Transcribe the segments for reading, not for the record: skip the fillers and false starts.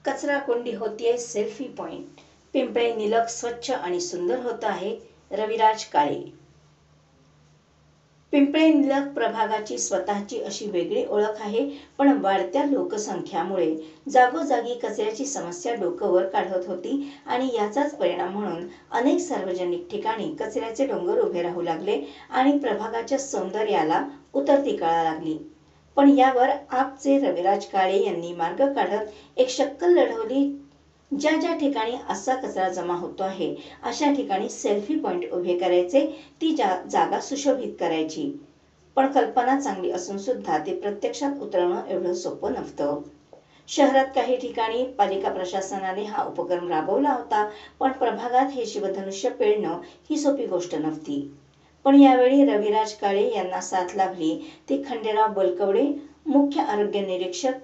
कचरा कोंडी होतीये सेल्फी पॉइंट. पिंपळे निलख स्वच्छ आणि सुंदर होत आहे. रविराज काळे. पिंपळे निलख प्रभागाची स्वतःची अशी वेगळी ओळख आहे, पण वाढत्या लोकसंख्येमुळे जागोजागी कचऱ्याची समस्या डोकं वर काढत होती आणि याचाच परिणाम म्हणून अनेक सार्वजनिक ठिकाणी कचऱ्याचे डोंगर उभे राहू लागले आणि प्रभागाच्या सौंदर्याला उतरती कळा लागली. पण यावर आपचे रविराज काळे यांनी मार्ग काढत एक शक्कल लढवली. ज्या ज्या ठिकाणी असा कचरा जमा होतो आहे अशा ठिकाणी सेल्फी पॉइंट उभे करायचे, ती जागा सुशोभित करायची. पण कल्पना चांगली असून सुद्धा ते प्रत्यक्षात उतरवणं एवढं सोपं नव्हतं. शहरात काही ठिकाणी पालिका प्रशासनाने हा उपक्रम राबवला होता, पण प्रभागात हे शिवधनुष्य पेलणं ही सोपी गोष्ट नव्हती. पण यावेळी रविराज काळे यांना साथ लाभली ती खंडेराव बलकवडे, मुख्य आरोग्य निरीक्षक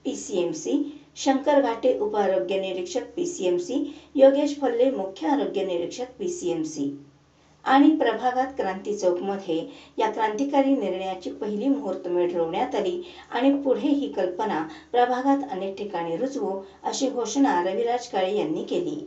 PCMC, शंकर घाटे, उपआरोग्य निरीक्षक PCMC, योगेश फल्ले, मुख्य आरोग्य निरीक्षक PCMC. आणि प्रभागात क्रांती चौकमध्ये या क्रांतिकारी निर्णयाची पहिली मुहूर्तमेढ रोवण्यात आली आणि पुढे ही कल्पना प्रभागात अनेक ठिकाणी रुजवू अशी घोषणा रविराज काळे यांनी केली.